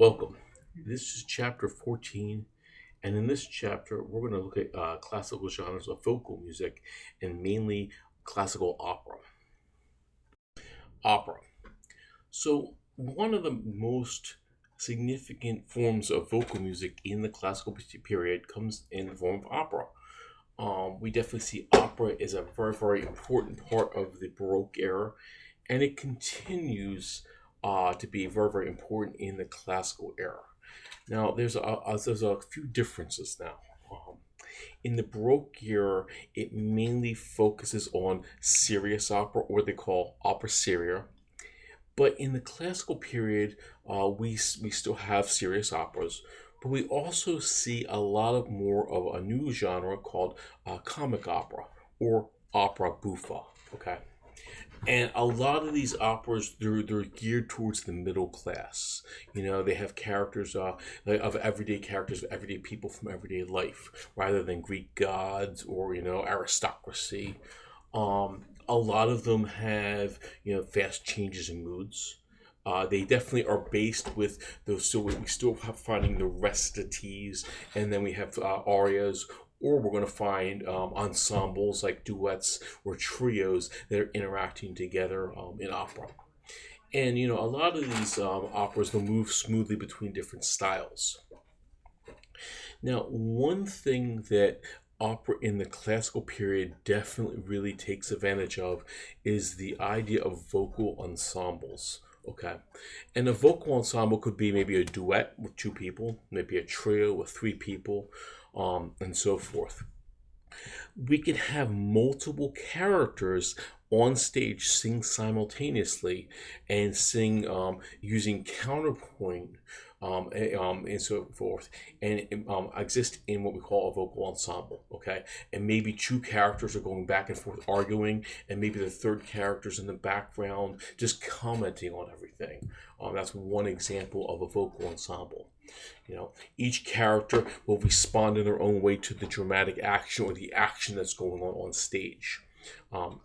Welcome. This is chapter 14, and in this chapter, we're going to look at classical genres of vocal music and mainly classical opera. Opera. So, one of the most significant forms of vocal music in the classical period comes in the form of opera. We definitely see opera as a very, very important part of the Baroque era, and it continues to be very, very important in the classical era. Now, there's a few differences now. Um, in the Baroque era, it mainly focuses on serious opera, or what they call opera seria. But in the classical period, we still have serious operas, but we also see a lot of more of a new genre called comic opera or opera buffa. Okay, and a lot of these operas they're geared towards the middle class. They have characters of everyday characters, of everyday people from everyday life, rather than Greek gods or aristocracy. A lot of them have fast changes in moods. They definitely are based with those. So we still have finding the recitatives, and then we have arias, or we're going to find ensembles like duets or trios that are interacting together in opera. And a lot of these operas will move smoothly between different styles. Now, one thing that opera in the classical period definitely really takes advantage of is the idea of vocal ensembles. Okay. And a vocal ensemble could be maybe a duet with two people, maybe a trio with three people, and so forth. We can have multiple characters on stage sing simultaneously and sing using counterpoint and so forth, and exist in what we call a vocal ensemble. Okay, and maybe two characters are going back and forth arguing, and maybe the third character's in the background just commenting on everything. That's one example of a vocal ensemble. Each character will respond in their own way to the dramatic action or the action that's going on stage. Um,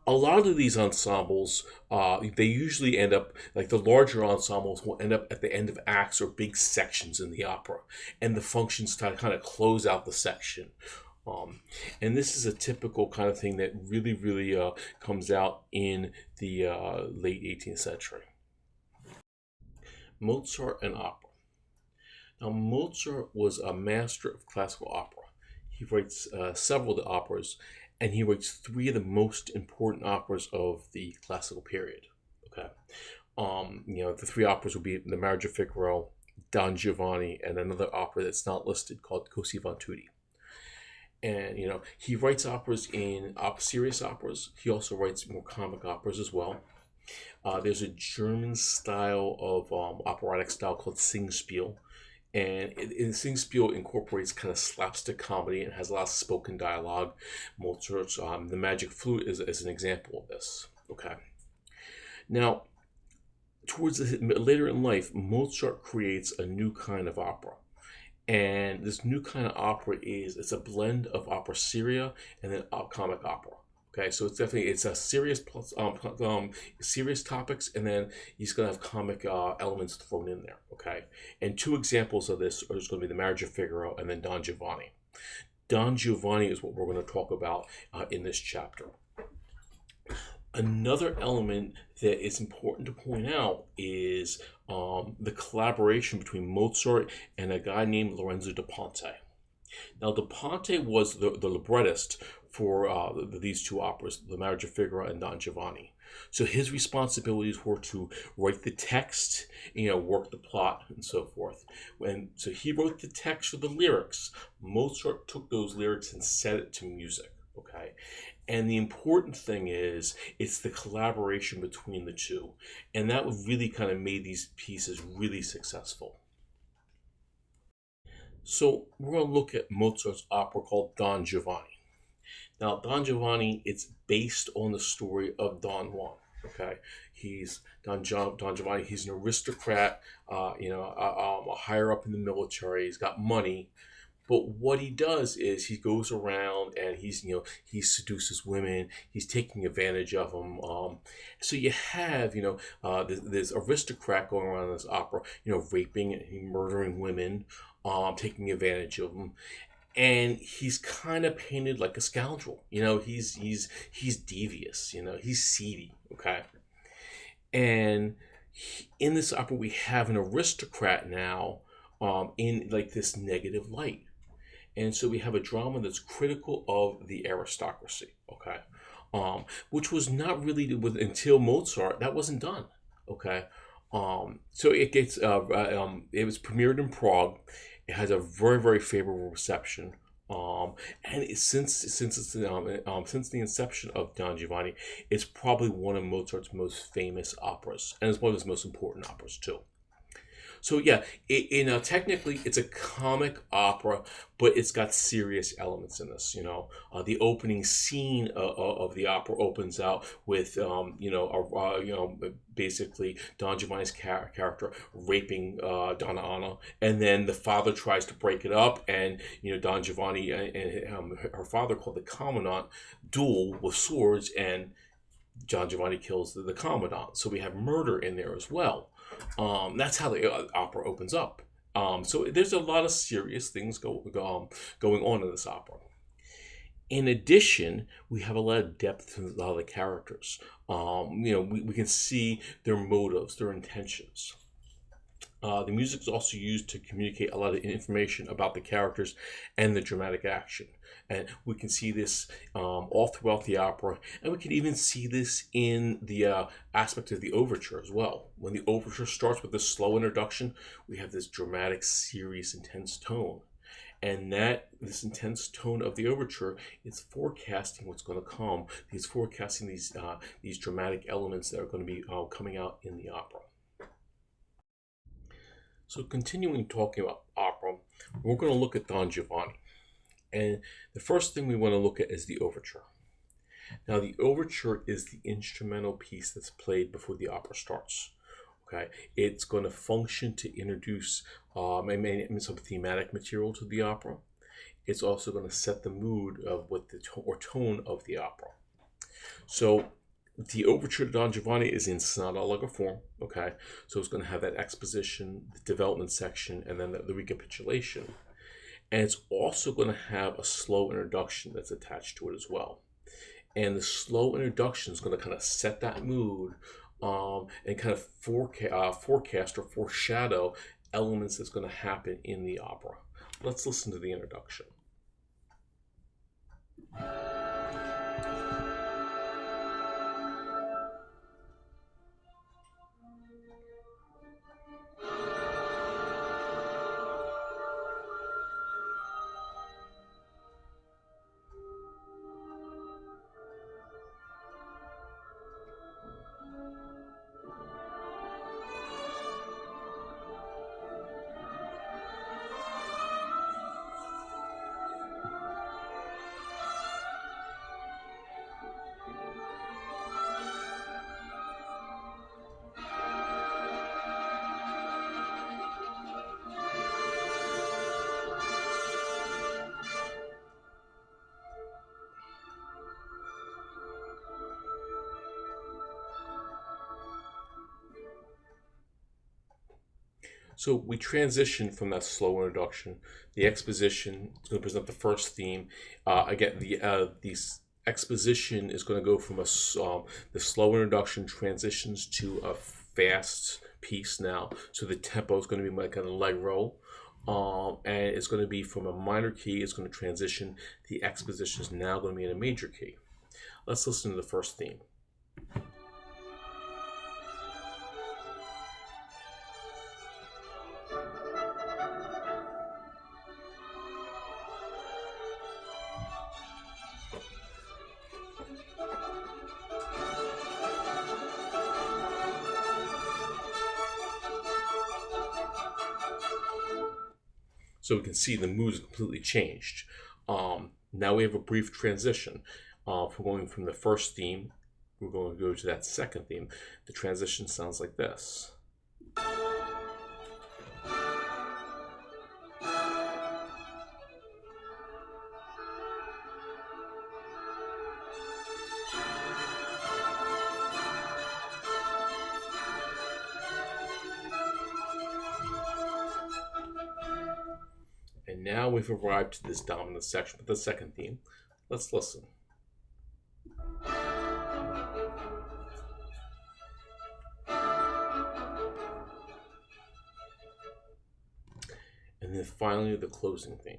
a lot of these ensembles, they usually end up, like the larger ensembles, will end up at the end of acts or big sections in the opera, and the functions to kind of close out the section. Um, and this is a typical kind of thing that really, really comes out in the late 18th century. Mozart and opera. Now, Mozart was a master of classical opera. He writes several of the operas, and he writes three of the most important operas of the classical period. Okay, the three operas would be The Marriage of Figaro, Don Giovanni, and another opera that's not listed called Così fan tutti. And he writes operas in serious operas. He also writes more comic operas as well. There's a German style of operatic style called Singspiel, and Singspiel incorporates kind of slapstick comedy and has a lot of spoken dialogue. Mozart's The Magic Flute is an example of this. Okay. Now, towards later in life, Mozart creates a new kind of opera. And this new kind of opera it's a blend of opera seria and then comic opera. Okay, so it's a serious plus serious topics, and then he's gonna have comic elements thrown in there. Okay, and two examples of this are just gonna be The Marriage of Figaro and then Don Giovanni. Don Giovanni is what we're going to talk about in this chapter. Another element that is important to point out is the collaboration between Mozart and a guy named Lorenzo da Ponte. Now, da Ponte was the librettist for these two operas, The Marriage of Figaro and Don Giovanni. So his responsibilities were to write the text, work the plot, and so forth. So he wrote the text for the lyrics. Mozart took those lyrics and set it to music. Okay, and the important thing is it's the collaboration between the two, and that really kind of made these pieces really successful. So we're going to look at Mozart's opera called Don Giovanni. Now, Don Giovanni, it's based on the story of Don Juan. Okay, he's Don Giovanni. He's an aristocrat, a higher up in the military. He's got money, But what he does is he goes around and he seduces women. He's taking advantage of them. So you have this aristocrat going around in this opera, raping and murdering women, taking advantage of them, and he's kind of painted like a scoundrel. He's devious. He's seedy. Okay, and in this opera we have an aristocrat now, in like this negative light, and so we have a drama that's critical of the aristocracy. Okay, which was not really until Mozart that wasn't done. Okay, so it was premiered in Prague. It has a very very favorable reception. And since the inception of Don Giovanni, it's probably one of Mozart's most famous operas, and it's one of his most important operas too. So yeah, technically it's a comic opera, but it's got serious elements in this. The opening scene of the opera opens out with basically Don Giovanni's character raping Donna Anna, and then the father tries to break it up, and Don Giovanni and her father, called the commandant, duel with swords, and John Giovanni kills the commandant. So we have murder in there as well. That's how the opera opens up. So there's a lot of serious things going on in this opera. In addition, we have a lot of depth to a lot of the characters. We can see their motives, their intentions. The music is also used to communicate a lot of information about the characters and the dramatic action. And we can see this all throughout the opera, and we can even see this in the aspect of the overture as well. When the overture starts with this slow introduction, we have this dramatic, serious, intense tone. And this intense tone of the overture is forecasting what's going to come. It's forecasting these dramatic elements that are going to be coming out in the opera. So continuing talking about opera, we're going to look at Don Giovanni. And the first thing we want to look at is the overture. Now, the overture is the instrumental piece that's played before the opera starts. Okay, it's going to function to introduce some thematic material to the opera. It's also going to set the mood of what the tone of the opera. So the overture to Don Giovanni is in sonata allegro form. Okay, so it's going to have that exposition, the development section, and then the recapitulation. And it's also going to have a slow introduction that's attached to it as well. And the slow introduction is going to kind of set that mood, and kind of forecast or foreshadow elements that's going to happen in the opera. Let's listen to the introduction. So we transition from that slow introduction. The exposition is going to present the first theme. Again, the exposition is going to go from the slow introduction transitions to a fast piece now. So the tempo is going to be like an allegro. And it's going to be from a minor key. It's going to transition. The exposition is now going to be in a major key. Let's listen to the first theme. So we can see the mood is completely changed. Now we have a brief transition. From going from the first theme, we're going to go to that second theme. The transition sounds like this. And now we've arrived to this dominant section with the second theme. Let's listen. And then finally the closing theme.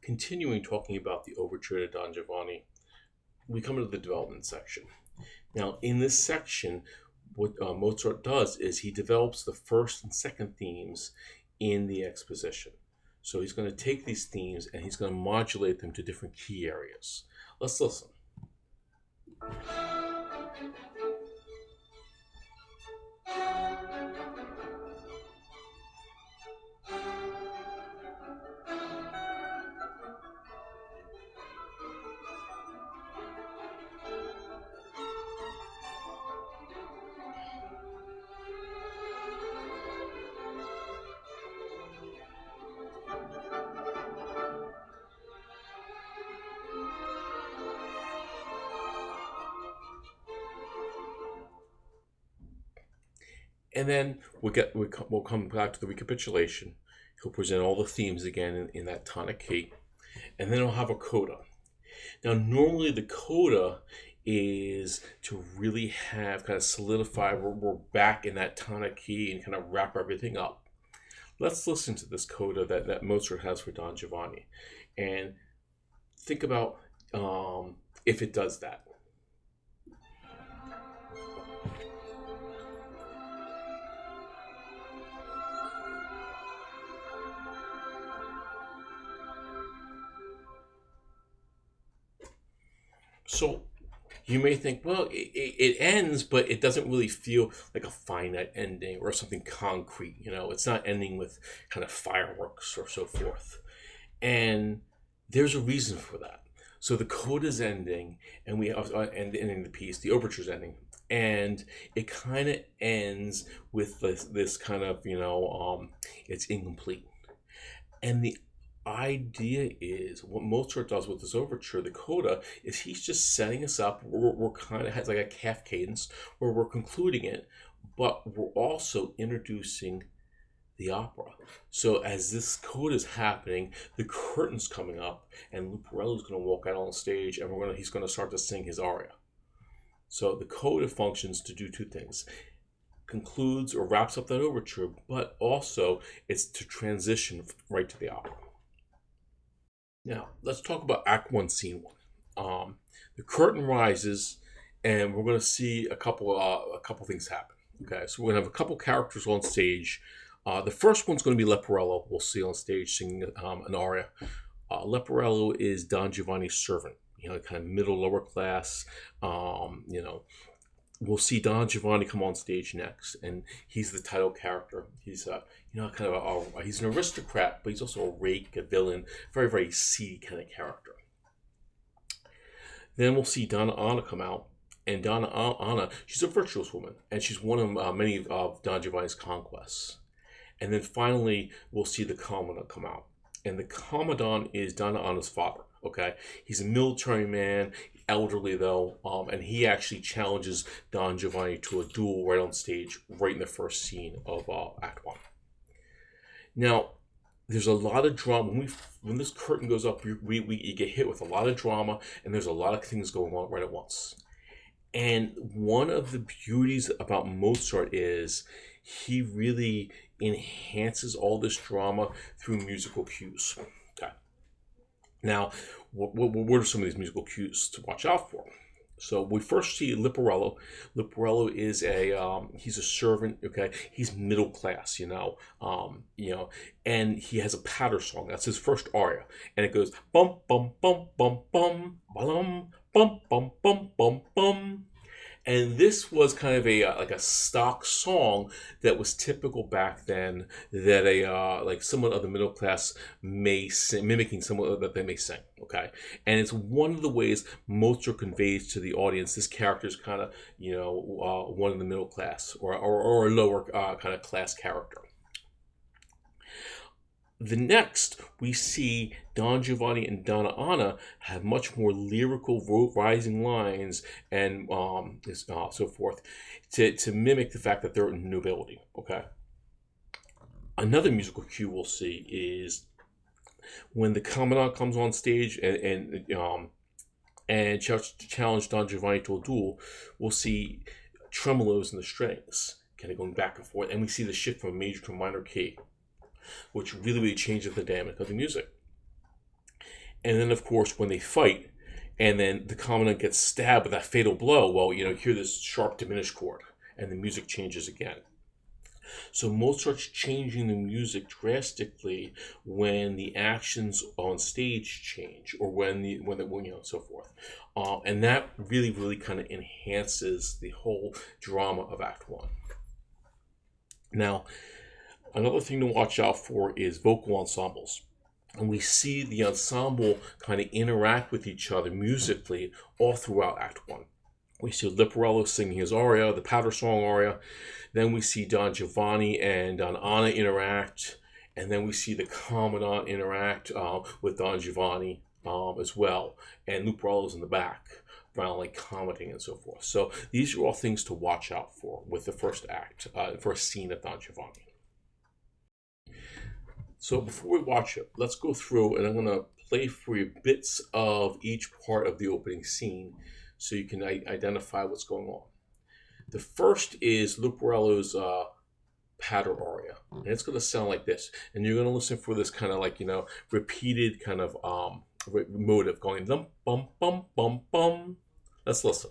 Continuing talking about the overture to Don Giovanni, we come to the development section. Now, in this section, what Mozart does is he develops the first and second themes in the exposition. So he's going to take these themes and he's going to modulate them to different key areas. Let's listen. And then we'll come back to the recapitulation. He'll present all the themes again in that tonic key. And then he'll have a coda. Now, normally the coda is to really have kind of solidify, we're back in that tonic key and kind of wrap everything up. Let's listen to this coda that Mozart has for Don Giovanni and think about if it does that. So you may think, well, it ends, but it doesn't really feel like a finite ending or something concrete. It's not ending with kind of fireworks or so forth. And there's a reason for that. So the coda's ending, and we have and ending the piece, the overture's ending, and it kind of ends with this kind of it's incomplete. And the idea is what Mozart does with this overture, the coda, is he's just setting us up. We're kind of has like a calf cadence where we're concluding it, but we're also introducing the opera. So as this coda is happening, the curtain's coming up, and Luparello's going to walk out on the stage, and he's going to start to sing his aria. So the coda functions to do two things: concludes or wraps up that overture, but also it's to transition right to the opera. Now, let's talk about Act 1, Scene 1. The curtain rises, and we're going to see a couple things happen. Okay, so we're going to have a couple characters on stage. The first one's going to be Leporello. We'll see on stage singing an aria. Leporello is Don Giovanni's servant, kind of middle, lower class. We'll see Don Giovanni come on stage next, and he's the title character. He's he's an aristocrat, but he's also a rake, a villain, very, very seedy kind of character. Then we'll see Donna Anna come out, and Donna Anna, she's a virtuous woman, and she's one of many of Don Giovanni's conquests. And then finally, we'll see the commandant come out, and the commandant is Donna Anna's father. Okay, he's a military man, elderly though, and he actually challenges Don Giovanni to a duel right on stage, right in the first scene of Act 1. Now, there's a lot of drama. When this curtain goes up, you get hit with a lot of drama, and there's a lot of things going on right at once. And one of the beauties about Mozart is he really enhances all this drama through musical cues. Okay. Now, what are some of these musical cues to watch out for? So we first see Leporello. Leporello is he's a servant. Okay, he's middle class. And he has a patter song. That's his first aria, and it goes bum bum bum bum bum bum bum bum bum bum bum. And this was kind of a like a stock song that was typical back then, that a like someone of the middle class may sing, mimicking someone that they may sing. Okay, and it's one of the ways Mozart conveys to the audience this character is kind of, one in the middle class, or a lower kind of class character. The next, we see Don Giovanni and Donna Anna have much more lyrical, rising lines, and so forth, to mimic the fact that they're nobility. Okay. Another musical cue we'll see is when the commandant comes on stage and challenge Don Giovanni to a duel. We'll see tremolos in the strings, kind of going back and forth, and we see the shift from a major to a minor key, which really changes the dynamic of the music. And then, of course, when they fight, and then the commandant gets stabbed with that fatal blow, well, you hear this sharp diminished chord, and the music changes again. So Mozart's changing the music drastically when the actions on stage change, or when so forth, and that really kind of enhances the whole drama of Act One. Now, another thing to watch out for is vocal ensembles. And we see the ensemble kind of interact with each other musically all throughout Act One. We see Leporello singing his aria, the Powder Song aria. Then we see Don Giovanni and Don Anna interact. And then we see the Commandant interact with Don Giovanni as well. And Leporello's in the back, violently commenting and so forth. So these are all things to watch out for with the first act, first scene of Don Giovanni. So before we watch it, let's go through, and I'm going to play for you bits of each part of the opening scene so you can identify what's going on. The first is Leporello's Powder aria, and it's going to sound like this. And you're going to listen for this kind of like, repeated kind of motive going dum bum bum bum bum. Let's listen.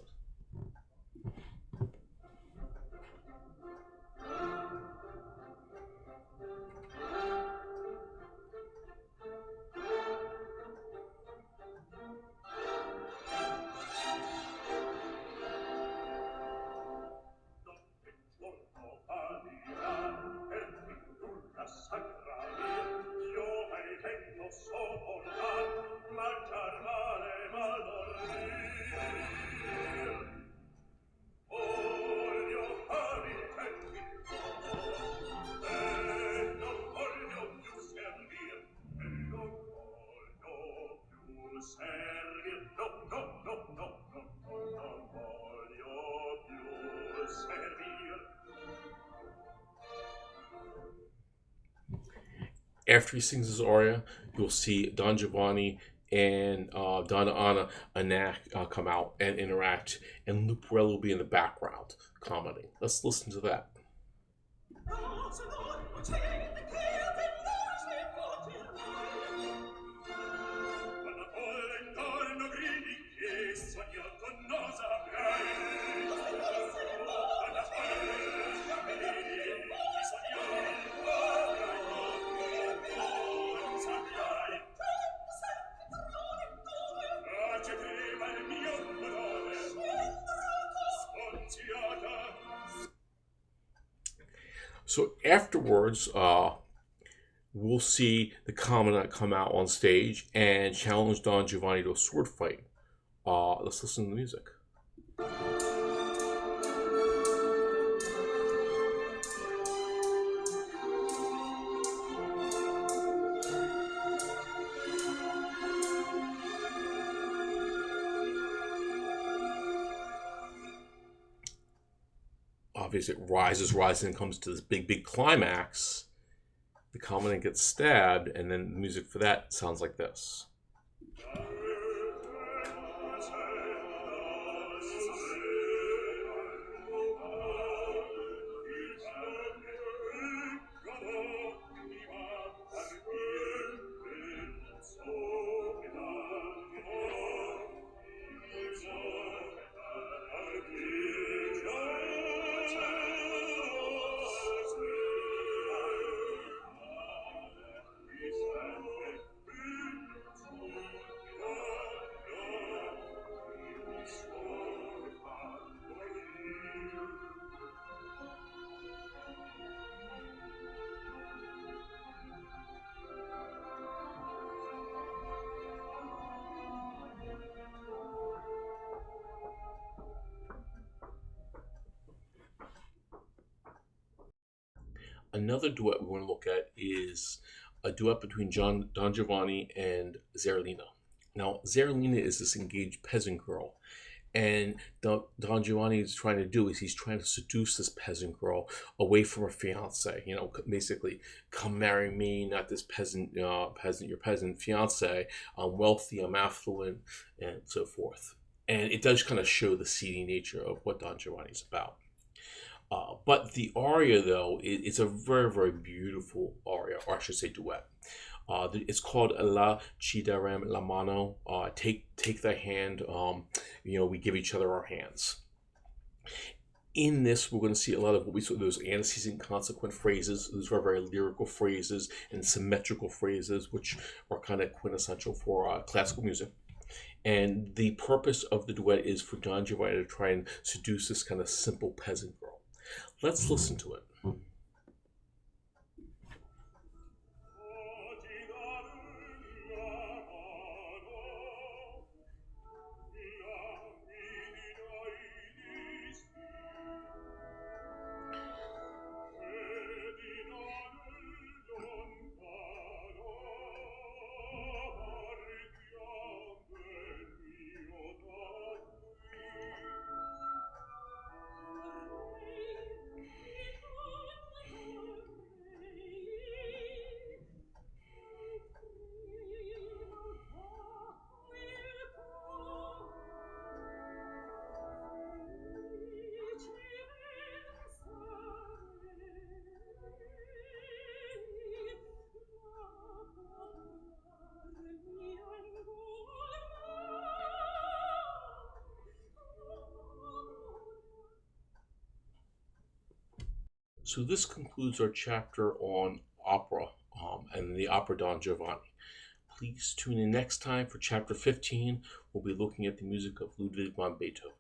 After he sings his aria, you'll see Don Giovanni and Donna Anna come out and interact, and Leporello will be in the background commenting. Let's listen to that. So afterwards, we'll see the Commandant come out on stage and challenge Don Giovanni to a sword fight. Let's listen to the music. Obviously, it rises, and comes to this big climax. The Commandant gets stabbed, and then the music for that sounds like this. Another duet we want to look at is a duet between Don Giovanni and Zerlina. Now, Zerlina is this engaged peasant girl, and Don Giovanni is trying to do is he's trying to seduce this peasant girl away from her fiance. You know, basically, come marry me, not this your peasant fiance. I'm wealthy, I'm affluent, and so forth. And it does kind of show the seedy nature of what Don Giovanni is about. But the aria, though, it's a very, very beautiful aria, or I should say duet. It's called La Ci darem la mano. Take thy hand. We give each other our hands. In this, we're going to see a lot of what we saw those antecedent consequent phrases. Those are very lyrical phrases and symmetrical phrases, which are kind of quintessential for classical music. And the purpose of the duet is for Don Giovanni to try and seduce this kind of simple peasant girl. Let's listen to it. So this concludes our chapter on opera and the opera Don Giovanni. Please tune in next time for chapter 15. We'll be looking at the music of Ludwig van Beethoven.